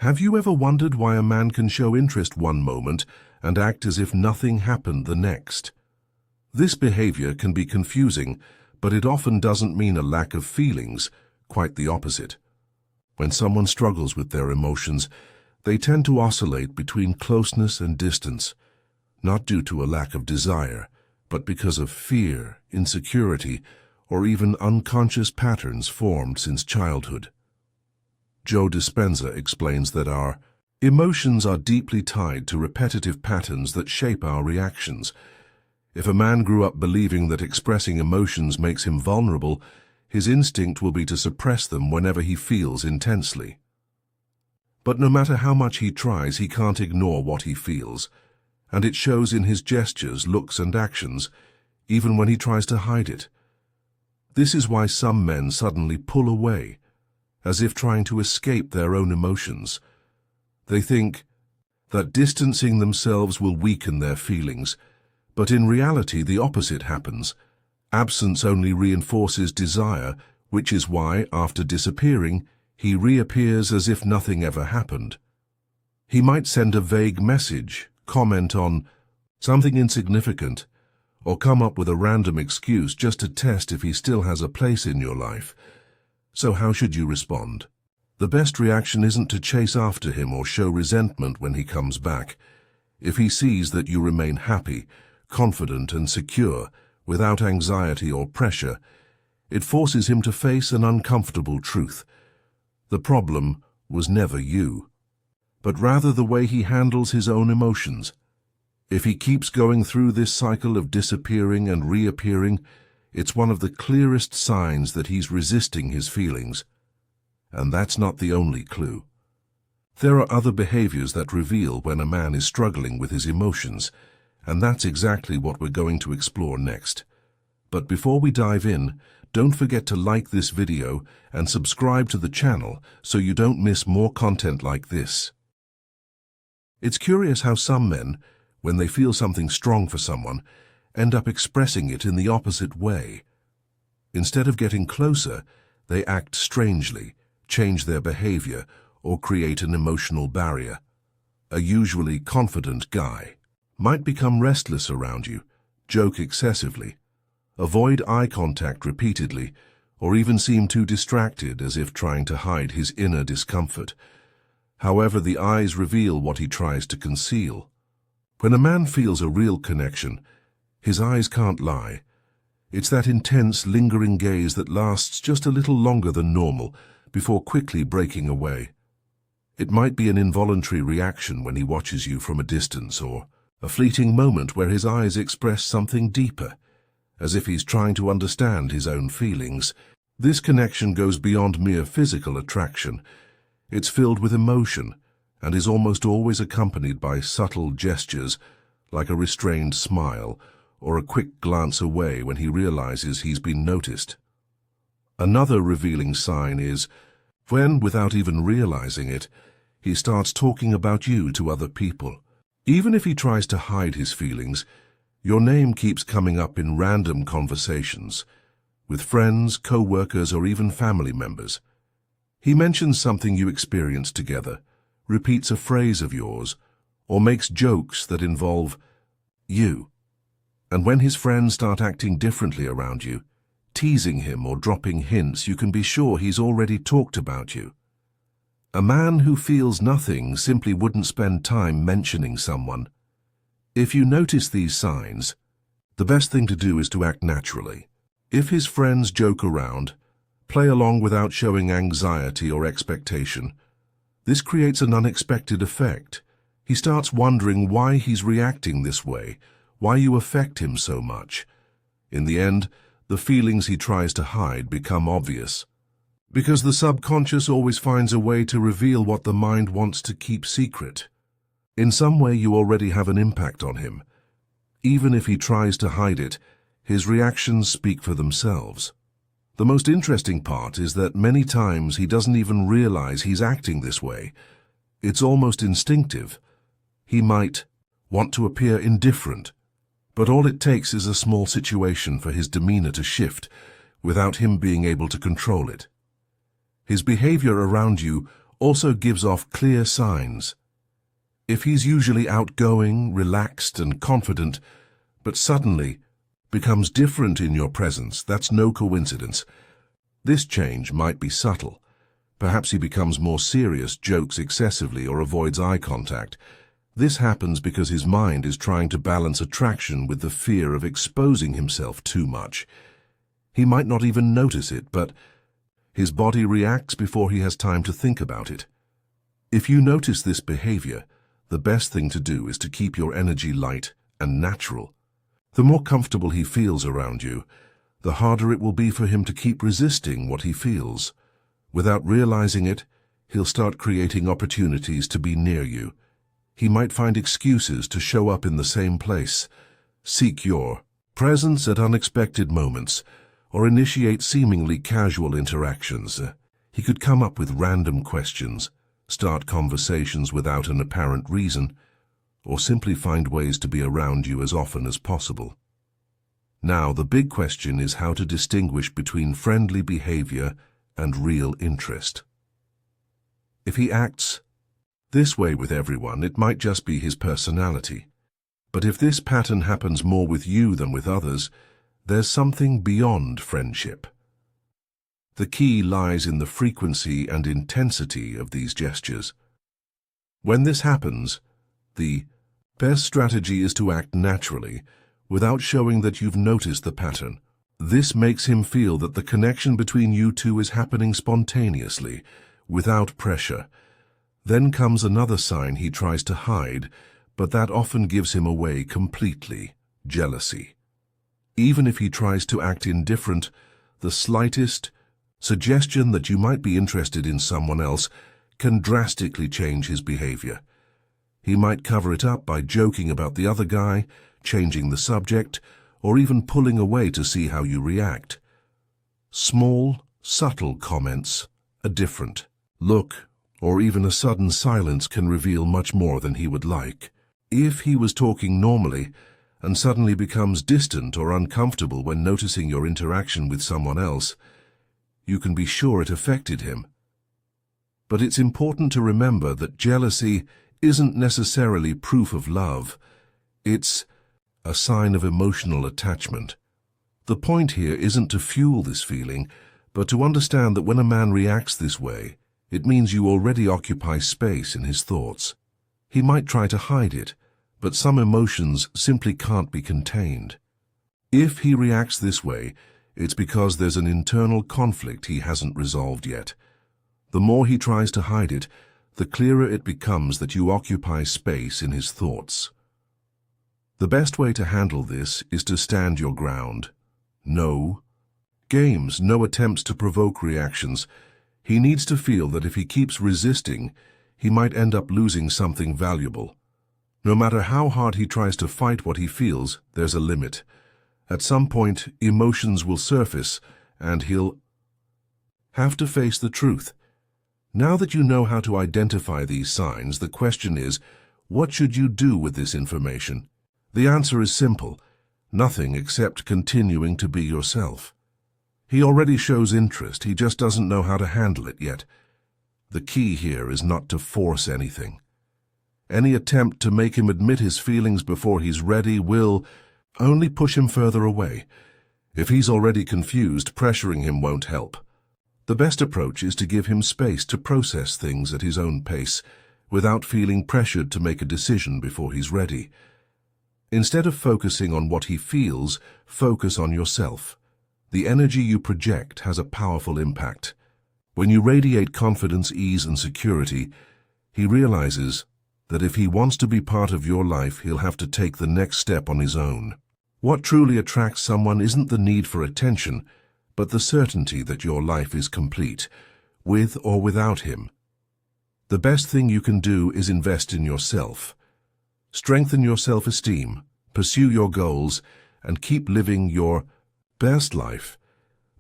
Have you ever wondered why a man can show interest one moment and act as if nothing happened the next? This behavior can be confusing, but it often doesn't mean a lack of feelings, quite the opposite. When someone struggles with their emotions, they tend to oscillate between closeness and distance, not due to a lack of desire, but because of fear, insecurity, or even unconscious patterns formed since childhood. Dispenza explains that our emotions are deeply tied to repetitive patterns that shape our reactions. If a man grew up believing that expressing emotions makes him vulnerable, his instinct will be to suppress them whenever he feels intensely. But no matter how much he tries, he can't ignore what he feels, and it shows in his gestures, looks, and actions, even when he tries to hide it. This is why some men suddenly pull away, as if trying to escape their own emotions. They think that distancing themselves will weaken their feelings, but in reality the opposite happens. Absence only reinforces desire, which is why, after disappearing, he reappears as if nothing ever happened. He might send a vague message, comment on something insignificant, or come up with a random excuse just to test if he still has a place in your life. So how should you respond? The best reaction isn't to chase after him or show resentment when he comes back. If he sees that you remain happy, confident, and secure, without anxiety or pressure, it forces him to face an uncomfortable truth. The problem was never you, but rather the way he handles his own emotions. If he keeps going through this cycle of disappearing and reappearing, it's one of the clearest signs that he's resisting his feelings. And that's not the only clue. There are other behaviors that reveal when a man is struggling with his emotions, and that's exactly what we're going to explore next. But before we dive in, don't forget to like this video and subscribe to the channel so you don't miss more content like this. It's curious how some men, when they feel something strong for someone, end up expressing it in the opposite way. Instead of getting closer, they act strangely, change their behavior, or create an emotional barrier. A usually confident guy might become restless around you, joke excessively, avoid eye contact repeatedly, or even seem too distracted as if trying to hide his inner discomfort. However, the eyes reveal what he tries to conceal. When a man feels a real connection, his eyes can't lie. It's that intense, lingering gaze that lasts just a little longer than normal before quickly breaking away. It might be an involuntary reaction when he watches you from a distance, or a fleeting moment where his eyes express something deeper, as if he's trying to understand his own feelings. This connection goes beyond mere physical attraction. It's filled with emotion and is almost always accompanied by subtle gestures, like a restrained smile or a quick glance away when he realizes he's been noticed. Another revealing sign is when, without even realizing it, he starts talking about you to other people. Even if he tries to hide his feelings, your name keeps coming up in random conversations, with friends, co-workers, or even family members. He mentions something you experienced together, repeats a phrase of yours, or makes jokes that involve you. And when his friends start acting differently around you, teasing him or dropping hints, you can be sure he's already talked about you. A man who feels nothing simply wouldn't spend time mentioning someone. If you notice these signs, the best thing to do is to act naturally. If his friends joke around, play along without showing anxiety or expectation. This creates an unexpected effect. He starts wondering why he's reacting this way, why you affect him so much. In the end, the feelings he tries to hide become obvious, because the subconscious always finds a way to reveal what the mind wants to keep secret. In some way, you already have an impact on him. Even if he tries to hide it, his reactions speak for themselves. The most interesting part is that many times he doesn't even realize he's acting this way. It's almost instinctive. He might want to appear indifferent, but all it takes is a small situation for his demeanor to shift without him being able to control it. His behavior around you also gives off clear signs. If he's usually outgoing, relaxed, and confident, but suddenly becomes different in your presence, that's no coincidence. This change might be subtle. Perhaps he becomes more serious, jokes excessively, or avoids eye contact. This happens because his mind is trying to balance attraction with the fear of exposing himself too much. He might not even notice it, but his body reacts before he has time to think about it. If you notice this behavior, the best thing to do is to keep your energy light and natural. The more comfortable he feels around you, the harder it will be for him to keep resisting what he feels. Without realizing it, he'll start creating opportunities to be near you. He might find excuses to show up in the same place, seek your presence at unexpected moments, or initiate seemingly casual interactions. He could come up with random questions, start conversations without an apparent reason, or simply find ways to be around you as often as possible. Now, the big question is how to distinguish between friendly behavior and real interest. If he acts this way with everyone, it might just be his personality. But if this pattern happens more with you than with others, there's something beyond friendship. The key lies in the frequency and intensity of these gestures. When this happens, the best strategy is to act naturally, without showing that you've noticed the pattern. This makes him feel that the connection between you two is happening spontaneously, without pressure. Then comes another sign he tries to hide, but that often gives him away completely: jealousy. Even if he tries to act indifferent, the slightest suggestion that you might be interested in someone else can drastically change his behavior. He might cover it up by joking about the other guy, changing the subject, or even pulling away to see how you react. Small, subtle comments, a different look, or even a sudden silence can reveal much more than he would like. If he was talking normally and suddenly becomes distant or uncomfortable when noticing your interaction with someone else, you can be sure it affected him. But it's important to remember that jealousy isn't necessarily proof of love. It's a sign of emotional attachment. The point here isn't to fuel this feeling, but to understand that when a man reacts this way, it means you already occupy space in his thoughts. He might try to hide it, but some emotions simply can't be contained. If he reacts this way, it's because there's an internal conflict he hasn't resolved yet. The more he tries to hide it, the clearer it becomes that you occupy space in his thoughts. The best way to handle this is to stand your ground. No games, no attempts to provoke reactions. He needs to feel that if he keeps resisting, he might end up losing something valuable. No matter how hard he tries to fight what he feels, there's a limit. At some point, emotions will surface, and he'll have to face the truth. Now that you know how to identify these signs, the question is, what should you do with this information? The answer is simple: nothing except continuing to be yourself. He already shows interest, he just doesn't know how to handle it yet. The key here is not to force anything. Any attempt to make him admit his feelings before he's ready will only push him further away. If he's already confused, pressuring him won't help. The best approach is to give him space to process things at his own pace, without feeling pressured to make a decision before he's ready. Instead of focusing on what he feels, focus on yourself. The energy you project has a powerful impact. When you radiate confidence, ease, and security, he realizes that if he wants to be part of your life, he'll have to take the next step on his own. What truly attracts someone isn't the need for attention, but the certainty that your life is complete, with or without him. The best thing you can do is invest in yourself. Strengthen your self-esteem, pursue your goals, and keep living your best life.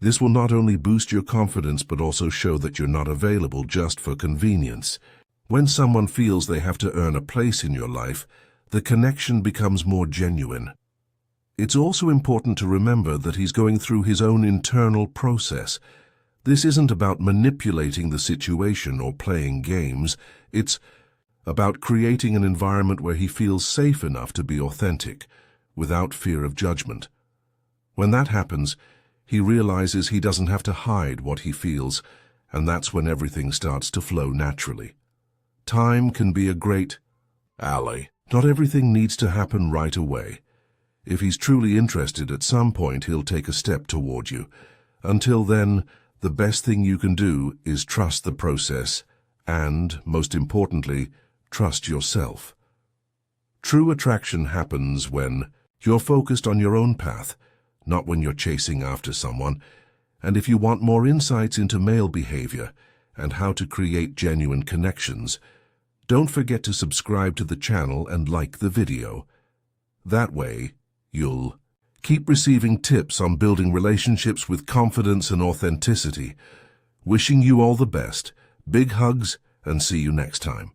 This will not only boost your confidence but also show that you're not available just for convenience. When someone feels they have to earn a place in your life, the connection becomes more genuine. It's also important to remember that he's going through his own internal process. This isn't about manipulating the situation or playing games. It's about creating an environment where he feels safe enough to be authentic, without fear of judgment. When that happens, he realizes he doesn't have to hide what he feels, and that's when everything starts to flow naturally. Time can be a great ally. Not everything needs to happen right away. If he's truly interested, at some point he'll take a step toward you. Until then, the best thing you can do is trust the process and, most importantly, trust yourself. True attraction happens when you're focused on your own path, not when you're chasing after someone. And if you want more insights into male behavior and how to create genuine connections, don't forget to subscribe to the channel and like the video. That way, you'll keep receiving tips on building relationships with confidence and authenticity. Wishing you all the best. Big hugs, and see you next time.